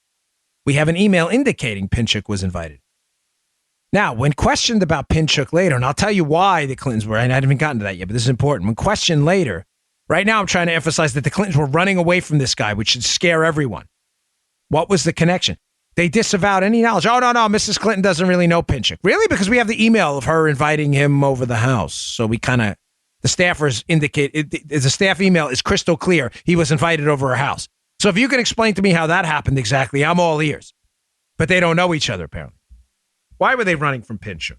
We have an email indicating Pinchuk was invited. Now, when questioned about Pinchuk later, and I'll tell you why the Clintons were, and I haven't even gotten to that yet, but this is important. When questioned later, right now I'm trying to emphasize that the Clintons were running away from this guy, which should scare everyone. What was the connection? They disavowed any knowledge. Oh, no, Mrs. Clinton doesn't really know Pinchuk. Really? Because we have the email of her inviting him over the house. So we kind of, the staffers indicate, the staff email is crystal clear. He was invited over her house. So if you can explain to me how that happened exactly, I'm all ears. But they don't know each other, apparently. Why were they running from Pinchuk?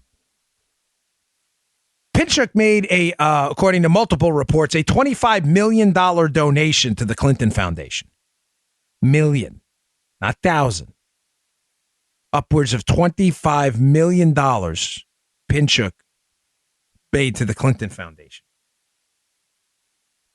Pinchuk made according to multiple reports, a $25 million donation to the Clinton Foundation. Million, not thousand. Upwards of $25 million Pinchuk paid to the Clinton Foundation.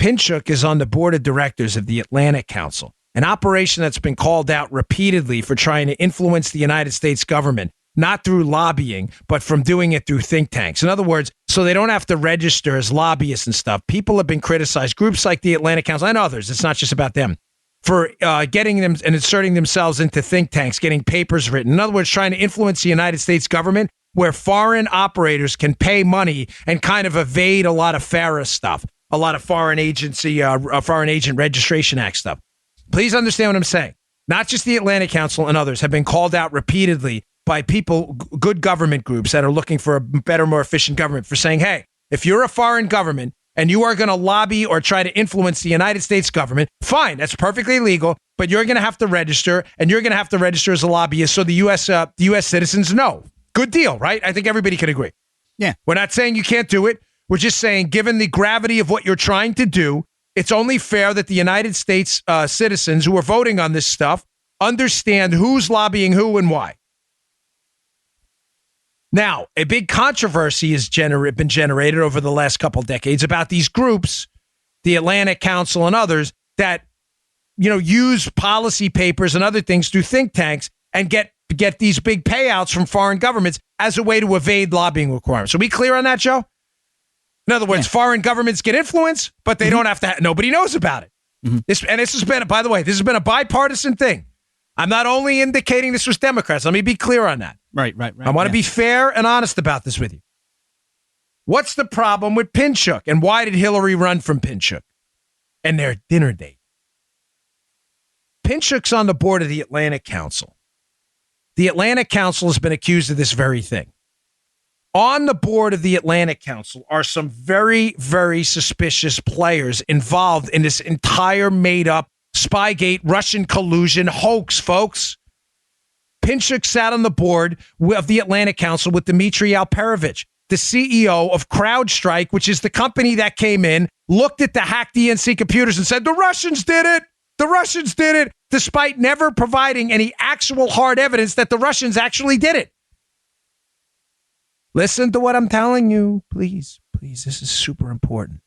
Pinchuk is on the board of directors of the Atlantic Council, an operation that's been called out repeatedly for trying to influence the United States government, not through lobbying, but from doing it through think tanks. In other words, so they don't have to register as lobbyists and stuff. People have been criticized, groups like the Atlantic Council and others, it's not just about them, for getting them and inserting themselves into think tanks, getting papers written. In other words, trying to influence the United States government where foreign operators can pay money and kind of evade a lot of FARA stuff, a lot of foreign agent registration act stuff. Please understand what I'm saying. Not just the Atlantic Council and others have been called out repeatedly by people, good government groups that are looking for a better, more efficient government for saying, hey, if you're a foreign government and you are going to lobby or try to influence the United States government, fine, that's perfectly legal, but you're going to have to register, and you're going to have to register as a lobbyist so the U.S. citizens know. Good deal, right? I think everybody can agree. Yeah. We're not saying you can't do it. We're just saying, given the gravity of what you're trying to do, it's only fair that the United States citizens who are voting on this stuff understand who's lobbying who and why. Now, a big controversy has been generated over the last couple decades about these groups, the Atlantic Council and others, that use policy papers and other things through think tanks and get these big payouts from foreign governments as a way to evade lobbying requirements. Are we clear on that, Joe? In other words, foreign governments get influence, but they don't have to. Nobody knows about it. This has been, by the way, this has been a bipartisan thing. I'm not only indicating this was Democrats. Let me be clear on that. Right. I want to be fair and honest about this with you. What's the problem with Pinchuk, and why did Hillary run from Pinchuk and their dinner date? Pinchuk's on the board of the Atlantic Council. The Atlantic Council has been accused of this very thing. On the board of the Atlantic Council are some very, very suspicious players involved in this entire made-up Spygate Russian collusion hoax, folks. Pinchuk sat on the board of the Atlantic Council with Dmitry Alperovich, the CEO of CrowdStrike, which is the company that came in, looked at the hacked DNC computers and said, the Russians did it. The Russians did it, despite never providing any actual hard evidence that the Russians actually did it. Listen to what I'm telling you, please. This is super important.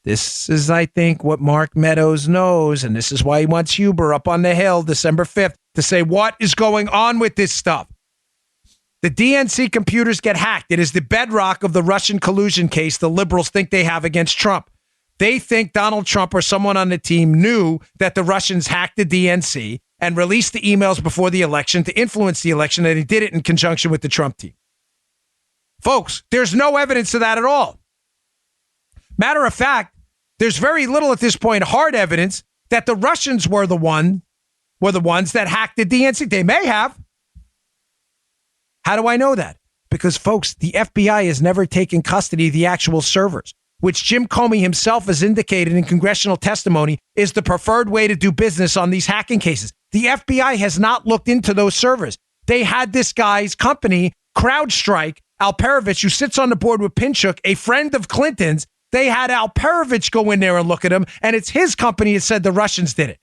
This is, I think, what Mark Meadows knows, and this is why he wants Huber up on the Hill December 5th to say what is going on with this stuff. The DNC computers get hacked. It is the bedrock of the Russian collusion case the liberals think they have against Trump. They think Donald Trump or someone on the team knew that the Russians hacked the DNC and released the emails before the election to influence the election, and he did it in conjunction with the Trump team. Folks, there's no evidence of that at all. Matter of fact, there's very little at this point hard evidence that the Russians were the ones that hacked the DNC. They may have. How do I know that? Because, folks, the FBI has never taken custody of the actual servers, which Jim Comey himself has indicated in congressional testimony is the preferred way to do business on these hacking cases. The FBI has not looked into those servers. They had this guy's company, CrowdStrike, Alperovich, who sits on the board with Pinchuk, a friend of Clinton's. They had Alperovich go in there and look at him, and it's his company that said the Russians did it.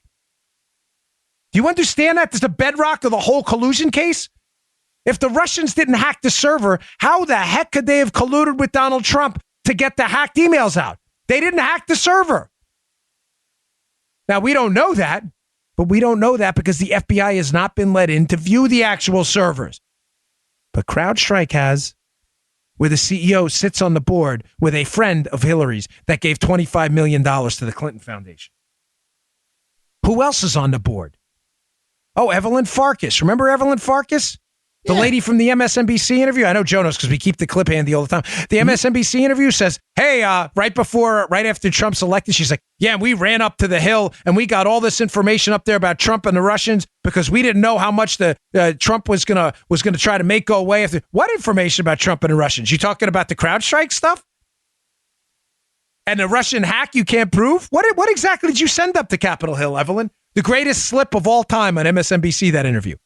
Do you understand that? This is the bedrock of the whole collusion case. If the Russians didn't hack the server, how the heck could they have colluded with Donald Trump to get the hacked emails out? They didn't hack the server. Now, we don't know that, but we don't know that because the FBI has not been let in to view the actual servers. But CrowdStrike has, where the CEO sits on the board with a friend of Hillary's that gave $25 million to the Clinton Foundation. Who else is on the board? Oh, Evelyn Farkas. Remember Evelyn Farkas? The lady from the MSNBC interview. I know Joe knows because we keep the clip handy all the time. The MSNBC interview says, hey, right after Trump's elected, she's like, yeah, we ran up to the Hill and we got all this information up there about Trump and the Russians because we didn't know how much the Trump was gonna try to make go away. What information about Trump and the Russians? You talking about the CrowdStrike stuff? And the Russian hack you can't prove? What exactly did you send up to Capitol Hill, Evelyn? The greatest slip of all time on MSNBC, that interview.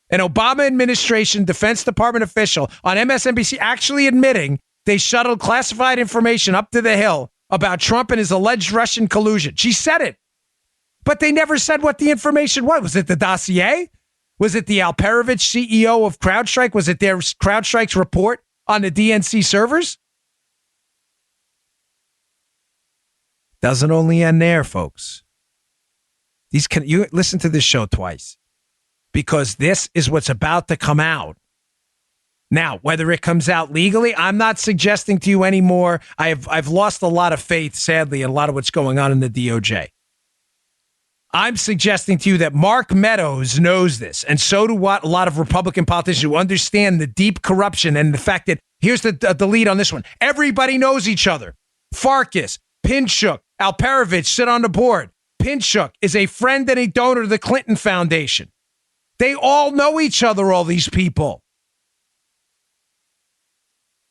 An Obama administration Defense Department official on MSNBC actually admitting they shuttled classified information up to the Hill about Trump and his alleged Russian collusion. She said it, but they never said what the information was. Was it the dossier? Was it the Alperovich CEO of CrowdStrike? Was it their CrowdStrike's report on the DNC servers? Doesn't only end there, folks. You listen to this show twice. Because this is what's about to come out. Now, whether it comes out legally, I'm not suggesting to you anymore. I've lost a lot of faith, sadly, in a lot of what's going on in the DOJ. I'm suggesting to you that Mark Meadows knows this, and so do a lot of Republican politicians who understand the deep corruption and the fact that, here's the lead on this one, everybody knows each other. Farkas, Pinchuk, Alperovich sit on the board. Pinchuk is a friend and a donor to the Clinton Foundation. They all know each other, all these people.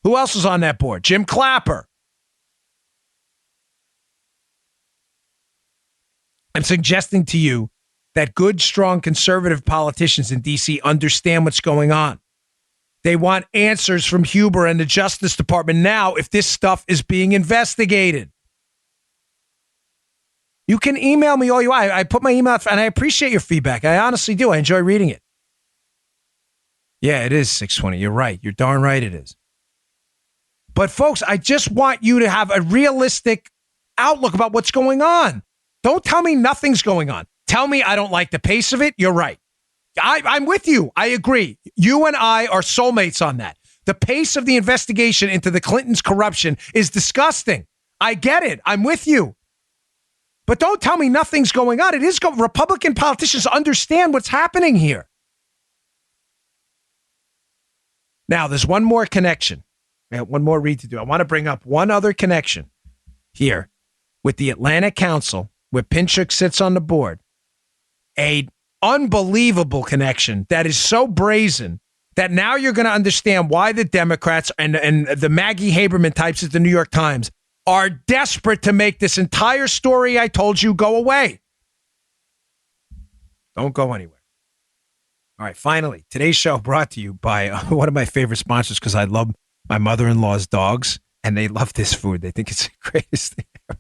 Who else is on that board? Jim Clapper. I'm suggesting to you that good, strong conservative politicians in D.C. understand what's going on. They want answers from Huber and the Justice Department now if this stuff is being investigated. You can email me all you want. I put my email out, and I appreciate your feedback. I honestly do. I enjoy reading it. Yeah, it is 620. You're right. You're darn right it is. But folks, I just want you to have a realistic outlook about what's going on. Don't tell me nothing's going on. Tell me I don't like the pace of it. You're right. I'm with you. I agree. You and I are soulmates on that. The pace of the investigation into the Clintons' corruption is disgusting. I get it. I'm with you. But don't tell me nothing's going on. It is Republican politicians understand what's happening here. Now, there's one more connection. I have one more read to do. I want to bring up one other connection here with the Atlantic Council, where Pinchuk sits on the board. A unbelievable connection that is so brazen that now you're going to understand why the Democrats and the Maggie Haberman types at the New York Times are desperate to make this entire story I told you go away. Don't go anywhere. All right, finally, today's show brought to you by one of my favorite sponsors because I love my mother-in-law's dogs, and they love this food. They think it's the greatest thing ever.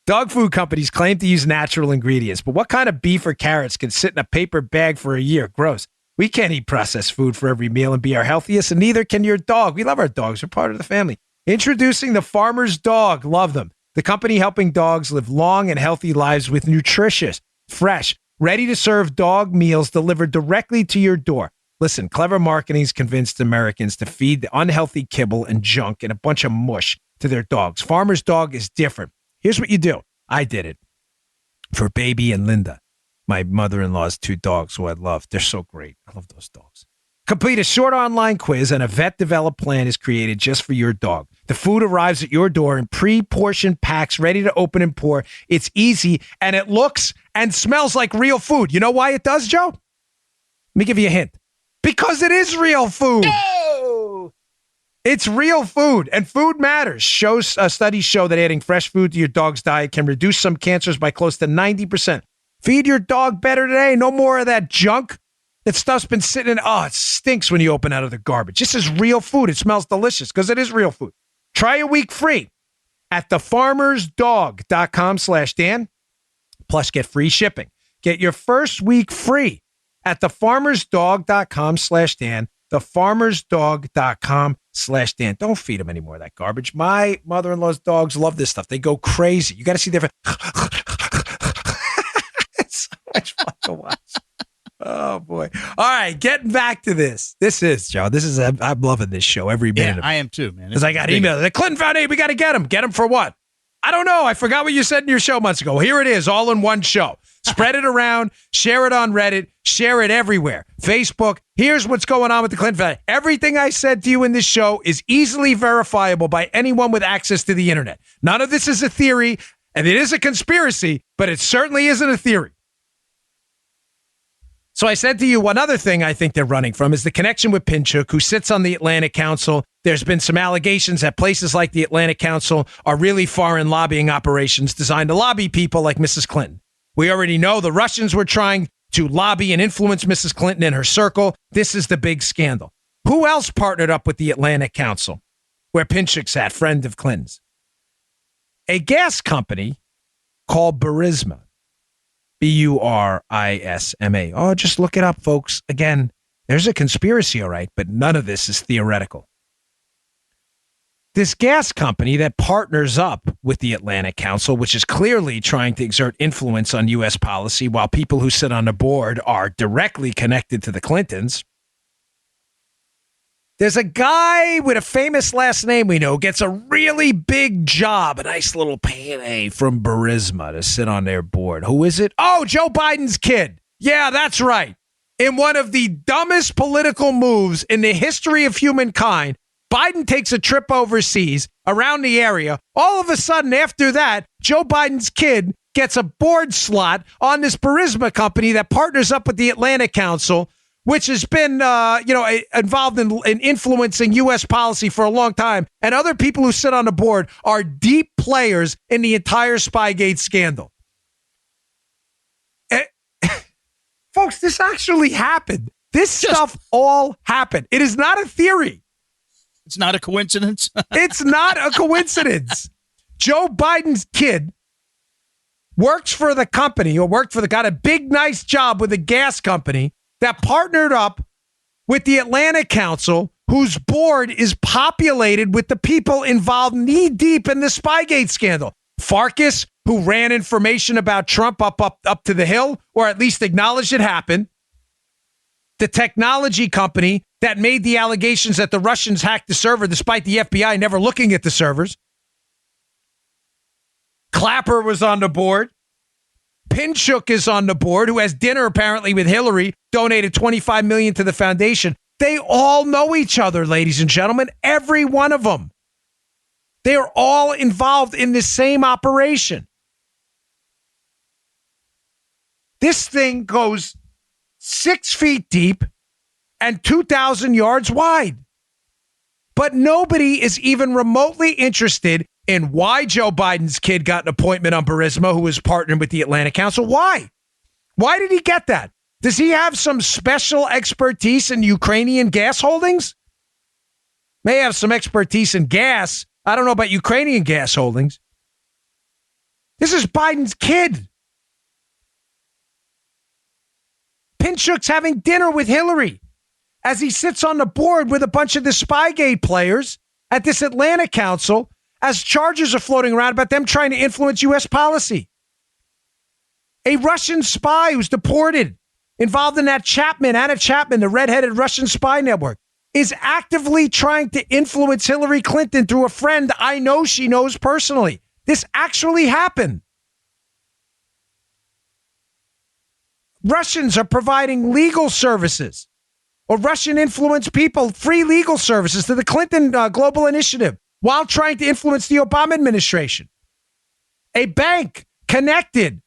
Dog food companies claim to use natural ingredients, but what kind of beef or carrots can sit in a paper bag for a year? Gross. We can't eat processed food for every meal and be our healthiest, and neither can your dog. We love our dogs. They're part of the family. Introducing the Farmer's Dog. Love them. The company helping dogs live long and healthy lives with nutritious, fresh, ready-to-serve dog meals delivered directly to your door. Listen, clever marketing's convinced Americans to feed the unhealthy kibble and junk and a bunch of mush to their dogs. Farmer's Dog is different. Here's what you do. I did it for Baby and Linda, my mother-in-law's two dogs who I love. They're so great. I love those dogs. Complete a short online quiz and a vet-developed plan is created just for your dog. The food arrives at your door in pre-portioned packs ready to open and pour. It's easy, and it looks and smells like real food. You know why it does, Joe? Let me give you a hint. Because it is real food. No! It's real food, and food matters. Studies show that adding fresh food to your dog's diet can reduce some cancers by close to 90%. Feed your dog better today. No more of that junk. That stuff's been sitting in. Oh, it stinks when you open out of the garbage. This is real food. It smells delicious because it is real food. Try a week free at thefarmersdog.com/Dan. Plus, get free shipping. Get your first week free at thefarmersdog.com/Dan. Thefarmersdog.com/Dan. Don't feed them any more of that garbage. My mother-in-law's dogs love this stuff. They go crazy. You got to see their. It's so much fun to watch. Oh, boy. All right, getting back to this. This is, Joe, I'm loving this show every minute. Yeah, I am too, man. Because I got emails. The Clinton Foundation, we got to get them. Get them for what? I don't know. I forgot what you said in your show months ago. Here it is, all in one show. Spread it around. Share it on Reddit. Share it everywhere. Facebook. Here's what's going on with the Clinton Foundation. Everything I said to you in this show is easily verifiable by anyone with access to the internet. None of this is a theory, and it is a conspiracy, but it certainly isn't a theory. So I said to you, one other thing I think they're running from is the connection with Pinchuk, who sits on the Atlantic Council. There's been some allegations that places like the Atlantic Council are really foreign lobbying operations designed to lobby people like Mrs. Clinton. We already know the Russians were trying to lobby and influence Mrs. Clinton in her circle. This is the big scandal. Who else partnered up with the Atlantic Council, where Pinchuk's at, friend of Clinton's? A gas company called Burisma. Burisma. Oh, just look it up, folks. Again, there's a conspiracy, all right, but none of this is theoretical. This gas company that partners up with the Atlantic Council, which is clearly trying to exert influence on U.S. policy while people who sit on the board are directly connected to the Clintons, There's a guy with a famous last name we know gets a really big job, a nice little payday from Burisma to sit on their board. Who is it? Oh, Joe Biden's kid. Yeah, that's right. In one of the dumbest political moves in the history of humankind, Biden takes a trip overseas around the area. All of a sudden, after that, Joe Biden's kid gets a board slot on this Burisma company that partners up with the Atlantic Council, which has been, involved in influencing U.S. policy for a long time. And other people who sit on the board are deep players in the entire Spygate scandal. Folks, this actually happened. This stuff all happened. It is not a theory. It's not a coincidence. It's not a coincidence. Joe Biden's kid works for the company got a big, nice job with a gas company that partnered up with the Atlantic Council, whose board is populated with the people involved knee deep in the Spygate scandal. Farkas, who ran information about Trump up to the Hill, or at least acknowledged it happened. The technology company that made the allegations that the Russians hacked the server despite the FBI never looking at the servers. Clapper was on the board. Pinchuk is on the board, who has dinner apparently with Hillary, donated $25 million to the foundation. They all know each other, ladies and gentlemen, every one of them. They are all involved in the same operation. This thing goes 6 feet deep and 2,000 yards wide. But nobody is even remotely interested in why Joe Biden's kid got an appointment on Burisma, who is partnered with the Atlantic Council. Why? Why did he get that? Does he have some special expertise in Ukrainian gas holdings? May have some expertise in gas. I don't know about Ukrainian gas holdings. This is Biden's kid. Pinchuk's having dinner with Hillary as he sits on the board with a bunch of the Spygate players at this Atlantic Council, as charges are floating around about them trying to influence U.S. policy. A Russian spy who's deported, involved in that Anna Chapman, the redheaded Russian spy network, is actively trying to influence Hillary Clinton through a friend I know she knows personally. This actually happened. Russians are providing legal services, or Russian influenced people, free legal services to the Clinton Global Initiative, while trying to influence the Obama administration. A bank connected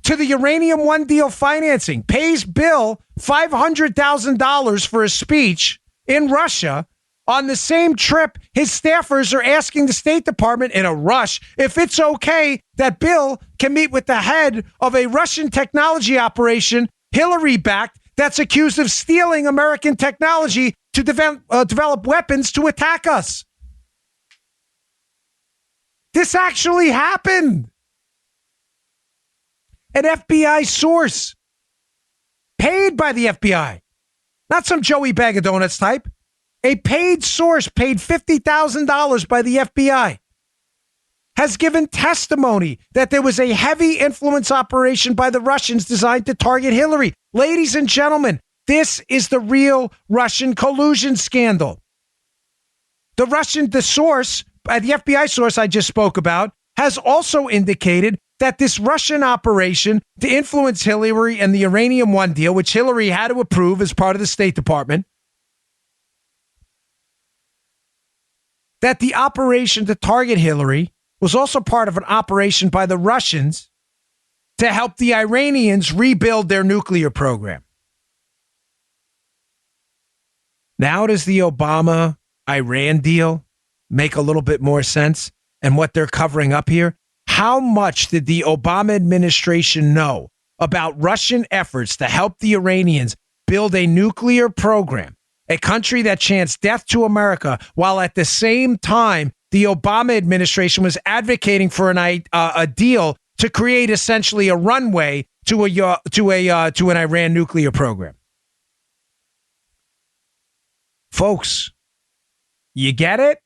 to the Uranium One deal financing pays Bill $500,000 for a speech in Russia. On the same trip, his staffers are asking the State Department in a rush if it's okay that Bill can meet with the head of a Russian technology operation, Hillary-backed, that's accused of stealing American technology to develop weapons to attack us. This actually happened. An FBI source paid by the FBI, not some Joey Bag of Donuts type. A paid source paid $50,000 by the FBI has given testimony that there was a heavy influence operation by the Russians designed to target Hillary. Ladies and gentlemen, this is the real Russian collusion scandal. The FBI source I just spoke about has also indicated that this Russian operation to influence Hillary and the Uranium One deal, which Hillary had to approve as part of the State Department, that the operation to target Hillary was also part of an operation by the Russians to help the Iranians rebuild their nuclear program. Now does the Obama-Iran deal make a little bit more sense and what they're covering up here? How much did the Obama administration know about Russian efforts to help the Iranians build a nuclear program, a country that chants death to America, while at the same time the Obama administration was advocating for a deal to create essentially a runway to an Iran nuclear program? Folks, you get it?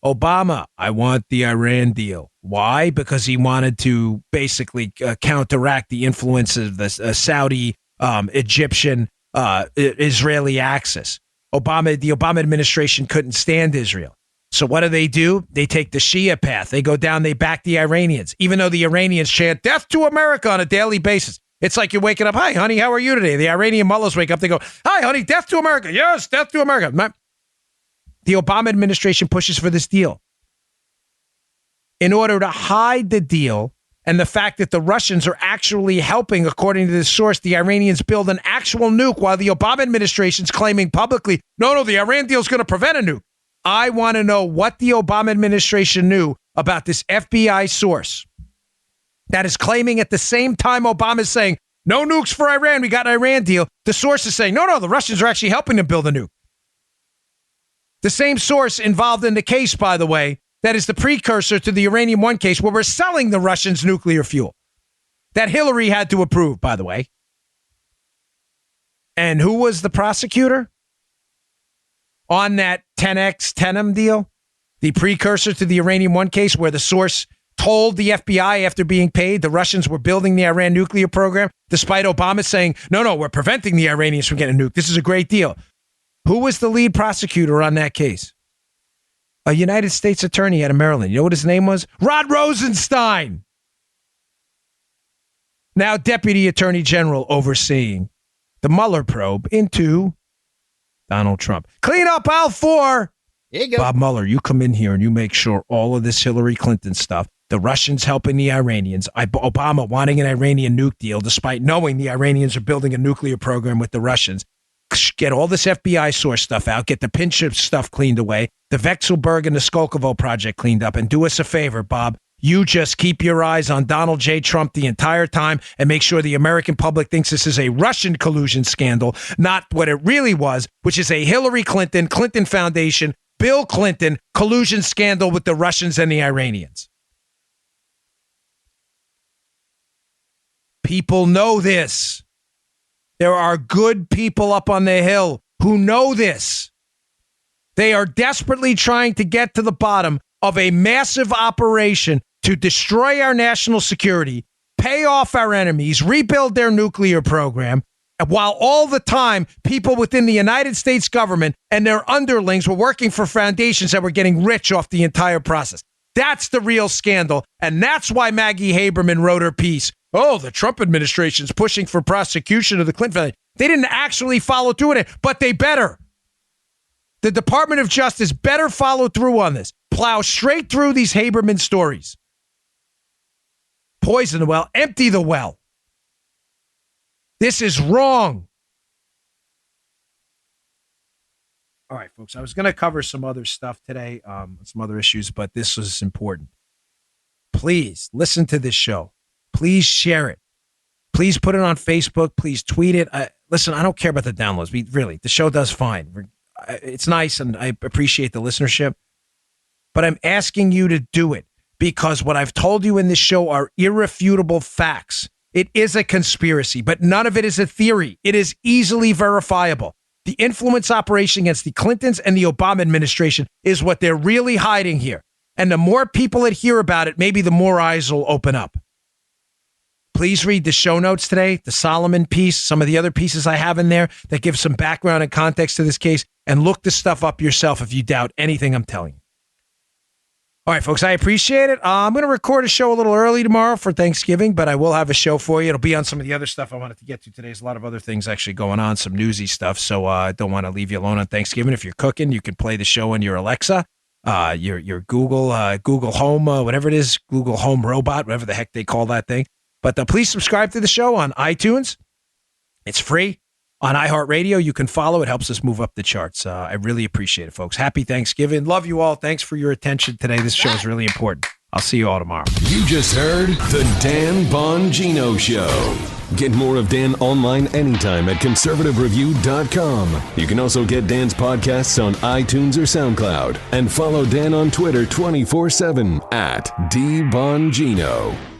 Obama, I want the Iran deal. Why? Because he wanted to basically counteract the influence of the Saudi, Egyptian, Israeli axis. the Obama administration couldn't stand Israel. So what do? They take the Shia path. They go down, they back the Iranians, even though the Iranians chant death to America on a daily basis. It's like you're waking up, hi, honey, how are you today? The Iranian mullahs wake up, they go, hi, honey, death to America. Yes, death to America. The Obama administration pushes for this deal in order to hide the deal and the fact that the Russians are actually helping, according to this source, the Iranians build an actual nuke while the Obama administration's claiming publicly, no, the Iran deal is going to prevent a nuke. I want to know what the Obama administration knew about this FBI source that is claiming at the same time Obama's saying, no nukes for Iran, we got an Iran deal. The source is saying, no, the Russians are actually helping them build a nuke. The same source involved in the case, by the way, that is the precursor to the Uranium One case where we're selling the Russians nuclear fuel that Hillary had to approve, by the way. And who was the prosecutor on that 10X Tenem deal? The precursor to the Uranium One case where the source told the FBI after being paid the Russians were building the Iran nuclear program, despite Obama saying, no, we're preventing the Iranians from getting a nuke. This is a great deal. Who was the lead prosecutor on that case? A United States attorney out of Maryland. You know what his name was? Rod Rosenstein. Now Deputy Attorney General overseeing the Mueller probe into Donald Trump. Clean up aisle 4. There you go. Bob Mueller, you come in here and you make sure all of this Hillary Clinton stuff, the Russians helping the Iranians, Obama wanting an Iranian nuke deal despite knowing the Iranians are building a nuclear program with the Russians. Get all this FBI source stuff out, get the Pinchuk stuff cleaned away, the Vexelberg and the Skolkovo project cleaned up, and do us a favor, Bob. You just keep your eyes on Donald J. Trump the entire time and make sure the American public thinks this is a Russian collusion scandal, not what it really was, which is a Hillary Clinton, Clinton Foundation, Bill Clinton collusion scandal with the Russians and the Iranians. People know this. There are good people up on the Hill who know this. They are desperately trying to get to the bottom of a massive operation to destroy our national security, pay off our enemies, rebuild their nuclear program, while all the time people within the United States government and their underlings were working for foundations that were getting rich off the entire process. That's the real scandal, and that's why Maggie Haberman wrote her piece. Oh, the Trump administration's pushing for prosecution of the Clinton family. They didn't actually follow through with it, but they better. The Department of Justice better follow through on this. Plow straight through these Haberman stories. Poison the well, empty the well. This is wrong. All right, folks, I was going to cover some other stuff today, some other issues, but this was important. Please listen to this show. Please share it. Please put it on Facebook. Please tweet it. Listen, I don't care about the downloads. The show does fine. It's nice, and I appreciate the listenership. But I'm asking you to do it because what I've told you in this show are irrefutable facts. It is a conspiracy, but none of it is a theory. It is easily verifiable. The influence operation against the Clintons and the Obama administration is what they're really hiding here. And the more people that hear about it, maybe the more eyes will open up. Please read the show notes today, the Solomon piece, some of the other pieces I have in there that give some background and context to this case, and look this stuff up yourself if you doubt anything I'm telling you. All right, folks, I appreciate it. I'm going to record a show a little early tomorrow for Thanksgiving, but I will have a show for you. It'll be on some of the other stuff I wanted to get to today. There's a lot of other things actually going on, some newsy stuff, so I don't want to leave you alone on Thanksgiving. If you're cooking, you can play the show on your Alexa, your Google Home, whatever it is, Google Home Robot, whatever the heck they call that thing. But please subscribe to the show on iTunes. It's free. On iHeartRadio, you can follow. It helps us move up the charts. I really appreciate it, folks. Happy Thanksgiving. Love you all. Thanks for your attention today. This show is really important. I'll see you all tomorrow. You just heard The Dan Bongino Show. Get more of Dan online anytime at conservativereview.com. You can also get Dan's podcasts on iTunes or SoundCloud. And follow Dan on Twitter 24/7 at DBongino.